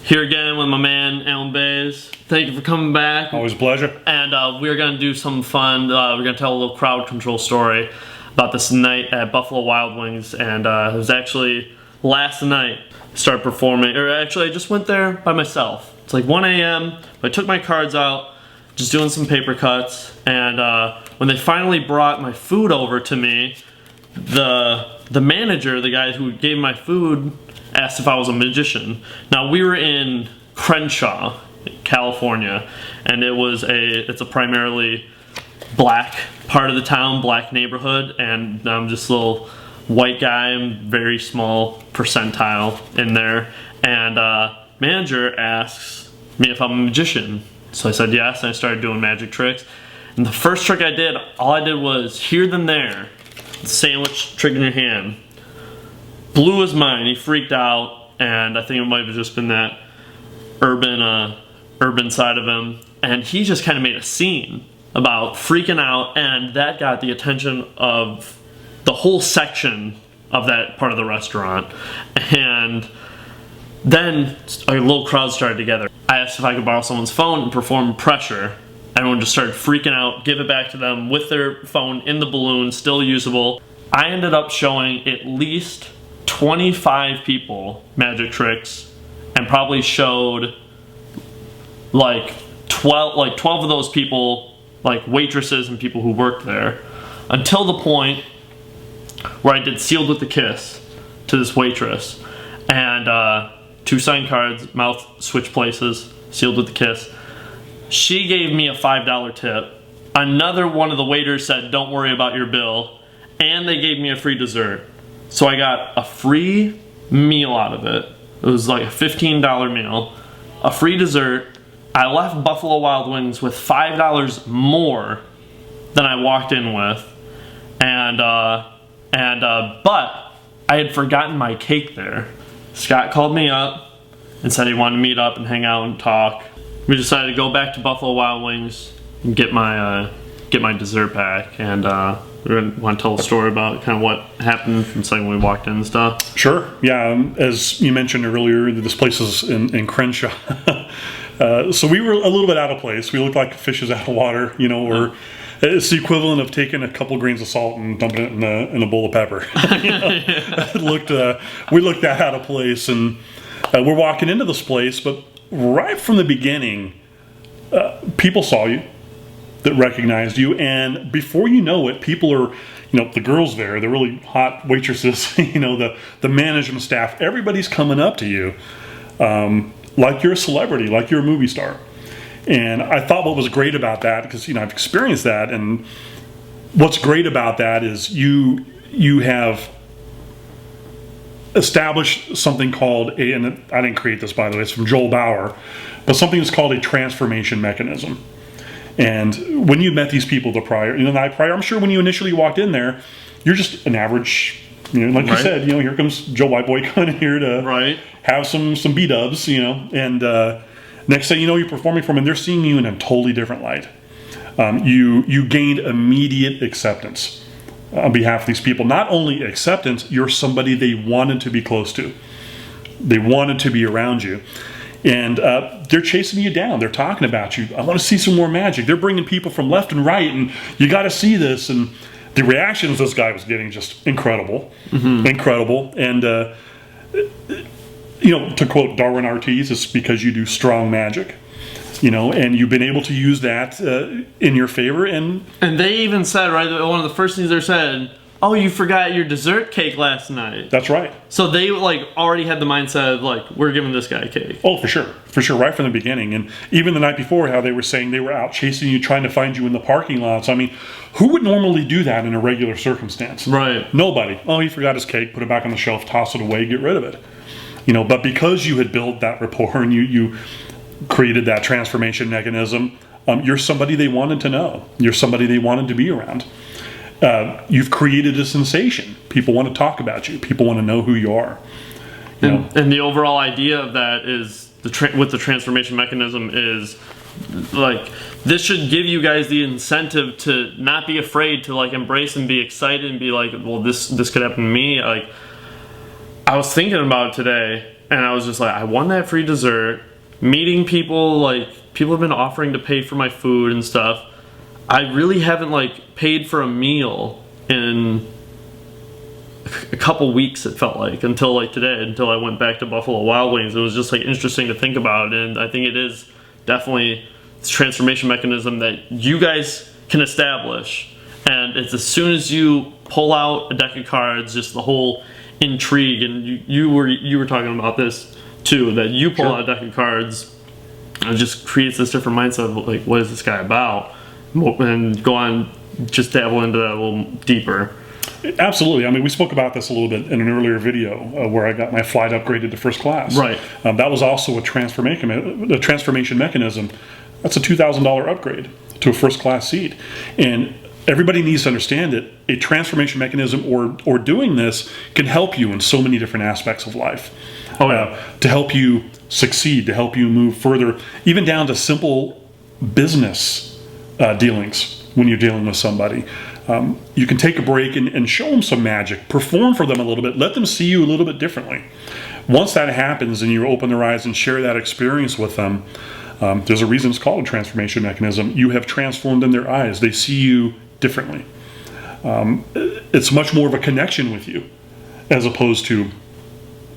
Here again with my man, Alan Bays. Thank you for coming back. Always a pleasure. And we're going to do something fun. We're going to tell a little crowd control story about this night at Buffalo Wild Wings. And it was actually last night I started performing. Or actually, I just went there by myself. It's like 1 a.m. I took my cards out, just doing some paper cuts. And when they finally brought my food over to me, the manager, the guy who gave my food, asked if I was a magician. Now, we were in Crenshaw, California, and it's a primarily black part of the town, black neighborhood, and I'm just a little white guy. I'm very small percentile in there, and manager asks me if I'm a magician. So I said yes, and I started doing magic tricks. And the first trick I did, all I did was here then there, the sandwich trick in your hand. Blew his mind. He freaked out, and I think it might have just been that urban side of him. And he just kind of made a scene about freaking out, and that got the attention of the whole section of that part of the restaurant. And then a little crowd started together. I asked if I could borrow someone's phone and perform pressure. Everyone just started freaking out, give it back to them with their phone in the balloon, still usable. I ended up showing at least 25 people magic tricks, and probably showed like 12 of those people, like waitresses and people who worked there, until the point where I did Sealed with a Kiss to this waitress, and 2 signed cards, mouth switch places, Sealed with a Kiss. She gave me a $5 tip. Another one of the waiters said, "Don't worry about your bill," and they gave me a free dessert. So I got a free meal out of it. It was like a $15 meal, a free dessert. I left Buffalo Wild Wings with $5 more than I walked in with, but I had forgotten my cake there. Scott called me up and said he wanted to meet up and hang out and talk. We decided to go back to Buffalo Wild Wings and get my dessert back, and we're gonna want to tell a story about kind of what happened from the second we walked in and stuff. Sure. Yeah. As you mentioned earlier, this place is in Crenshaw. So we were a little bit out of place. We looked like fishes out of water, or it's the equivalent of taking a couple grains of salt and dumping it in a bowl of pepper. We looked that out of place, and we're walking into this place, but right from the beginning, people saw you, that recognized you, and before you know it, people are, the girls there, the really hot waitresses, the management staff, everybody's coming up to you like you're a celebrity, like you're a movie star. And I thought what was great about that, because I've experienced that, and what's great about that is you have established something called and I didn't create this, by the way, it's from Joel Bauer, but something that's called a transformation mechanism. And when you met these people the night prior, I'm sure when you initially walked in there, you're just an average, like you said, here comes Joe White Boy coming in here to have some B-dubs, and next thing you know, you're performing for them, and they're seeing you in a totally different light. You gained immediate acceptance on behalf of these people. Not only acceptance, you're somebody they wanted to be close to. They wanted to be around you. And they're chasing you down. They're talking about you. I want to see some more magic. They're bringing people from left and right, and you got to see this. And the reactions this guy was getting just incredible, incredible. And to quote Darwin Ortiz, it's because you do strong magic. And you've been able to use that in your favor. And they even said, one of the first things they said, "Oh, you forgot your dessert cake last night." That's right. So they already had the mindset of we're giving this guy a cake. Oh, for sure, right from the beginning. And even the night before, how they were saying they were out chasing you, trying to find you in the parking lots. I mean, who would normally do that in a regular circumstance? Right. Nobody. Oh, he forgot his cake. Put it back on the shelf. Toss it away. Get rid of it. But because you had built that rapport and you created that transformation mechanism, you're somebody they wanted to know. You're somebody they wanted to be around. You've created a sensation. People want to talk about you. People want to know who you are. And the overall idea of that is with the transformation mechanism is this should give you guys the incentive to not be afraid to embrace and be excited and be well, this could happen to me. I was thinking about it today, and I was just like, I won that free dessert. Meeting people, like people have been offering to pay for my food and stuff. I really haven't like paid for a meal in a couple weeks, it felt like, until like today, until I went back to Buffalo Wild Wings. It was just like interesting to think about, and I think it is definitely this transformation mechanism that you guys can establish. And it's as soon as you pull out a deck of cards, just the whole intrigue, and you were talking about this too, that you pull out a deck of cards, and it just creates this different mindset of like, what is this guy about, and go on, just dabble into that a little deeper. Absolutely. I mean, we spoke about this a little bit in an earlier video where I got my flight upgraded to first class. Right. That was also a transformation mechanism. That's a $2,000 upgrade to a first class seat. And everybody needs to understand that a transformation mechanism or doing this can help you in so many different aspects of life. Oh, yeah. To help you succeed, to help you move further, even down to simple business dealings when you're dealing with somebody. You can take a break and show them some magic, perform for them a little bit, let them see you a little bit differently. Once that happens and you open their eyes and share that experience with them, there's a reason it's called a transformation mechanism. You have transformed in their eyes. They see you differently. It's much more of a connection with you as opposed to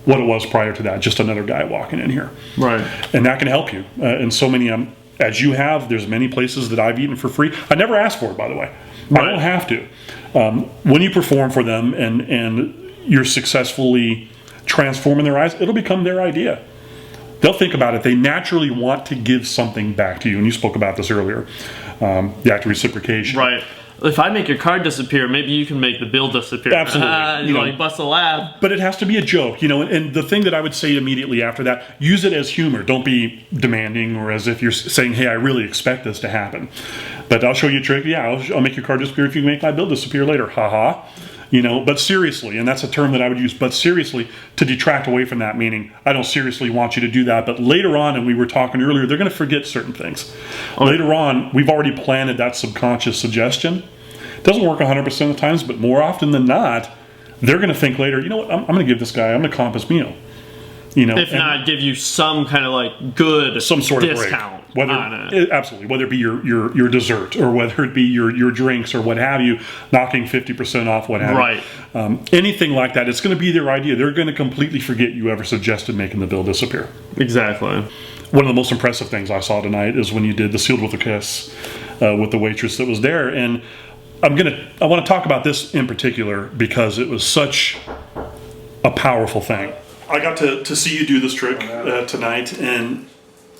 what it was prior to that, just another guy walking in here. Right. And that can help you in so many, as you have, there's many places that I've eaten for free. I never asked for it, by the way. Right. I don't have to. When you perform for them and you're successfully transforming their eyes, it'll become their idea. They'll think about it. They naturally want to give something back to you. And you spoke about this earlier, the act of reciprocation. Right. If I make your card disappear, maybe you can make the bill disappear. Absolutely. You bust a laugh. But it has to be a joke, and the thing that I would say immediately after that, use it as humor. Don't be demanding or as if you're saying, hey, I really expect this to happen. But I'll show you a trick. Yeah, I'll make your card disappear if you can make my bill disappear later. Ha-ha. But seriously, and that's a term that I would use, but seriously, to detract away from that, meaning I don't seriously want you to do that, but later on, and we were talking earlier, they're going to forget certain things. Later on, we've already planted that subconscious suggestion. It doesn't work 100% of the times, but more often than not, they're going to think later, you know what, I'm going to give this guy, I'm going to comp his meal. If not, give you some kind of like good some sort of discount break. on it. Absolutely, whether it be your dessert or whether it be your drinks or what have you, knocking 50% off, what have Right. you. Anything like that, it's going to be their idea. They're going to completely forget you ever suggested making the bill disappear. Exactly. One of the most impressive things I saw tonight is when you did the Sealed with a Kiss with the waitress that was there. And I want to talk about this in particular because it was such a powerful thing. I got to see you do this trick tonight, and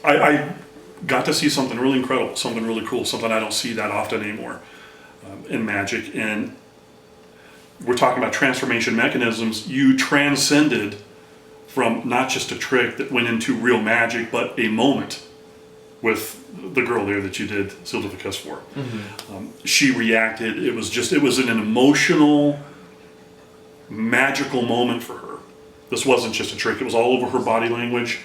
I got to see something really incredible, something really cool, something I don't see that often anymore in magic. And we're talking about transformation mechanisms. You transcended from not just a trick that went into real magic, but a moment with the girl there that you did Sealed with a Kiss for. Mm-hmm. She reacted. It was an emotional, magical moment for her. This wasn't just a trick. It was all over her body language.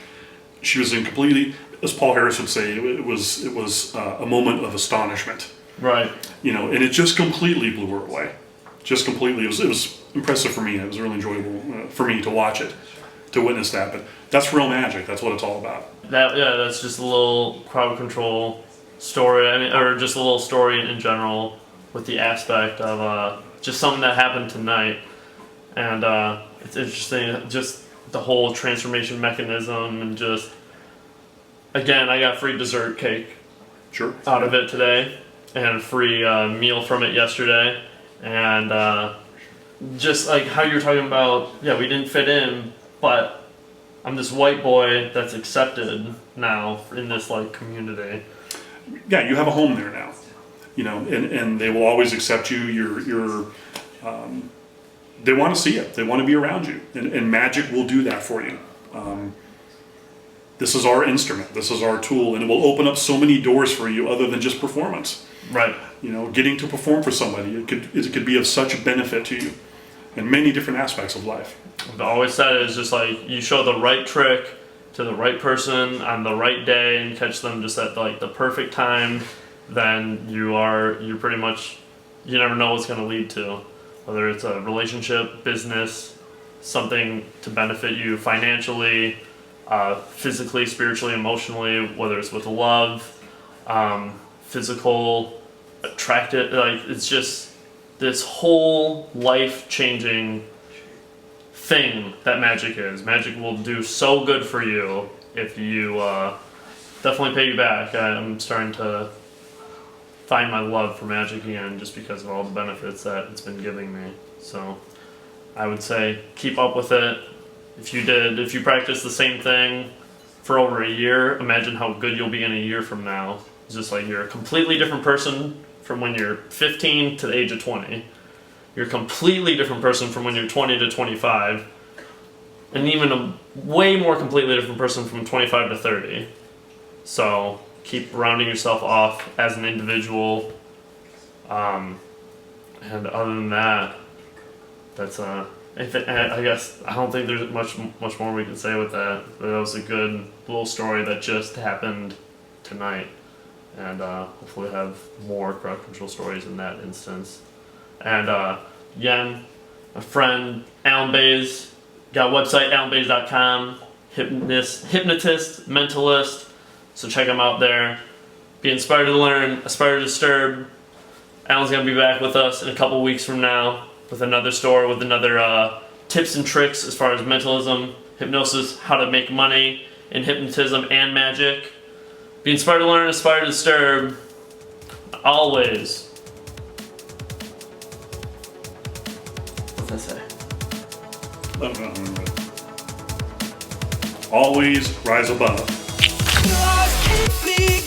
She was in completely, as Paul Harris would say, it was a moment of astonishment. Right. And it just completely blew her away. Just completely. It was impressive for me. It was really enjoyable for me to watch it, to witness that. But that's real magic. That's what it's all about. That's just a little crowd control story. Or just a little story in general with the aspect of just something that happened tonight. And it's interesting, just the whole transformation mechanism, and just, again, I got free dessert cake out of it today, and free meal from it yesterday, and just like how you were talking about, we didn't fit in, but I'm this white boy that's accepted now in this like community. Yeah, you have a home there now, and they will always accept you. You're they want to see it. They want to be around you. And magic will do that for you. This is our instrument. This is our tool. And it will open up so many doors for you other than just performance. Right. Getting to perform for somebody, it could be of such benefit to you in many different aspects of life. I've always said it's just like you show the right trick to the right person on the right day and catch them just at like the perfect time, then you're pretty much, you never know what's going to lead to. Whether it's a relationship, business, something to benefit you financially, physically, spiritually, emotionally, whether it's with love, physical, attractive, like it's just this whole life-changing thing that magic is. Magic will do so good for you if you definitely pay you back. I'm starting to find my love for magic again just because of all the benefits that it's been giving me. So I would say keep up with it. If you practice the same thing for over a year, imagine how good you'll be in a year from now. It's just like you're a completely different person from when you're 15 to the age of 20. You're a completely different person from when you're 20 to 25. And even a way more completely different person from 25 to 30. So keep rounding yourself off as an individual. And other than that, that's I guess I don't think there's much more we can say with that. But that was a good little story that just happened tonight, and hopefully have more crowd control stories in that instance. And again, a friend Alan Bays got a website alanbays.com, hypnotist, mentalist. So check him out there. Be inspired to learn, aspire to disturb. Alan's gonna be back with us in a couple weeks from now with another story, with another tips and tricks as far as mentalism, hypnosis, how to make money in hypnotism and magic. Be inspired to learn, aspire to disturb. Always. What's that say? Always rise above. Keep me